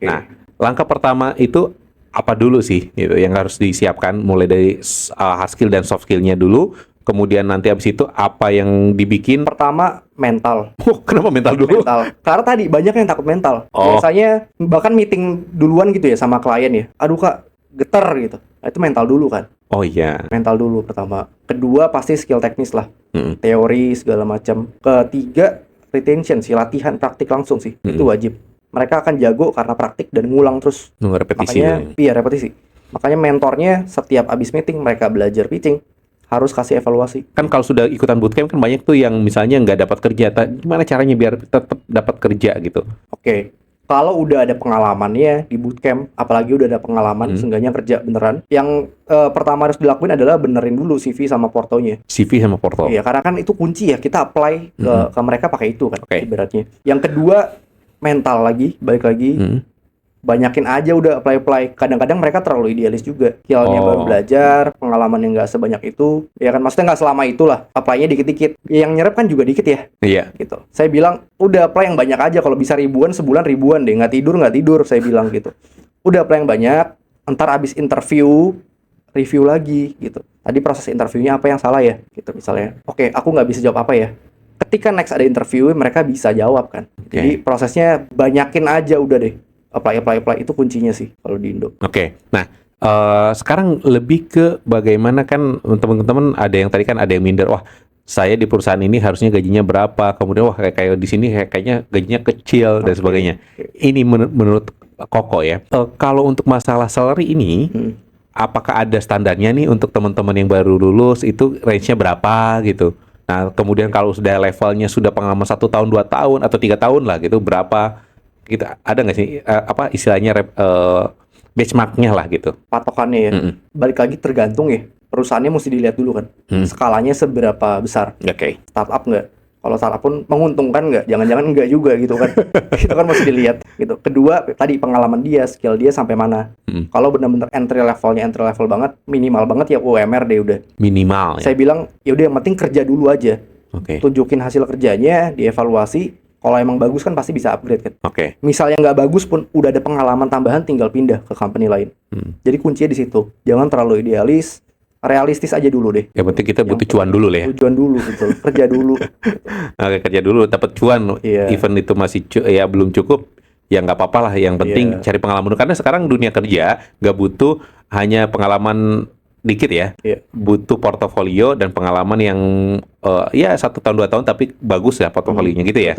Nah, langkah pertama itu apa dulu sih gitu yang harus disiapkan mulai dari hard skill dan soft skillnya dulu, kemudian nanti habis itu apa yang dibikin. Pertama, mental. Oh, kenapa mental dulu? Mental. Karena tadi banyak yang takut mental. Oh. Biasanya bahkan meeting duluan gitu ya sama klien ya. Aduh Kak, getar gitu. Nah, itu mental dulu kan. Oh iya. Mental dulu pertama. Kedua pasti skill teknis lah. Teori segala macam. Ketiga, retention sih, latihan praktik langsung sih. Itu wajib. Mereka akan jago karena praktik dan ngulang terus. Repetisi. Makanya, iya repetisi. Makanya mentornya setiap abis meeting mereka belajar pitching, harus kasih evaluasi. Kan kalau sudah ikutan bootcamp kan banyak tuh yang misalnya nggak dapat kerja. Gimana caranya biar tetap dapat kerja gitu? Oke. Kalau udah ada pengalamannya di bootcamp, apalagi udah ada pengalaman, seenggaknya kerja beneran. Yang pertama harus dilakuin adalah benerin dulu CV sama portonya. CV sama porto. Iya, karena kan itu kunci ya. Kita apply ke mereka pakai itu kan, ibaratnya. Yang kedua, mental lagi, balik lagi. Banyakin aja udah apply. Kadang-kadang mereka terlalu idealis juga. Skillnya baru belajar, pengalaman yang nggak sebanyak itu. Ya kan, maksudnya nggak selama itulah. Apply-nya dikit-dikit. Yang nyerap kan juga dikit ya. Iya. Gitu. Saya bilang, udah apply yang banyak aja. Kalau bisa ribuan, sebulan ribuan deh. Nggak tidur, saya bilang gitu. Udah apply yang banyak, ntar abis interview, review lagi gitu. Tadi proses interviewnya apa yang salah ya? Gitu misalnya. Oke, aku nggak bisa jawab apa ya? Ketika next ada interview, mereka bisa jawab kan. Jadi prosesnya banyakin aja udah deh. Apply itu kuncinya sih kalau di Indo. Nah, sekarang lebih ke bagaimana kan teman-teman ada yang tadi kan ada yang minder, wah saya di perusahaan ini harusnya gajinya berapa, kemudian wah kayak di sini kayaknya gajinya kecil dan sebagainya. Ini menurut Koko ya, kalau untuk masalah salary ini, apakah ada standarnya nih untuk teman-teman yang baru lulus itu range-nya berapa gitu? Nah, kemudian kalau sudah levelnya sudah pengalaman 1 tahun, 2 tahun atau 3 tahun lah gitu, berapa? Gitu, ada nggak sih apa istilahnya benchmarknya lah gitu? Patokannya ya. Balik lagi tergantung ya. Perusahaannya mesti dilihat dulu kan. Skalanya seberapa besar. Startup nggak? Kalau startup pun menguntungkan nggak? Jangan-jangan nggak juga gitu kan. Itu kan mesti dilihat gitu. Kedua, tadi pengalaman dia, skill dia sampai mana. Kalau benar-benar entry level banget, minimal banget ya UMR deh udah. Minimal ya? Saya bilang, ya udah yang penting kerja dulu aja. Tunjukin hasil kerjanya, dievaluasi. Kalau emang bagus kan pasti bisa upgrade kan. Misalnya nggak bagus pun udah ada pengalaman tambahan, tinggal pindah ke company lain. Jadi kuncinya di situ. Jangan terlalu idealis, realistis aja dulu deh. Yang penting kita butuh cuan dulu lah ya. Tujuan dulu betul. Kerja dulu. Kerja dulu dapat cuan. Even itu masih ya belum cukup, ya nggak apa-apa lah. Yang penting cari pengalaman. Karena sekarang dunia kerja nggak butuh hanya pengalaman dikit ya, butuh portofolio dan pengalaman yang ya 1 tahun 2 tahun tapi bagus ya portofolionya gitu ya.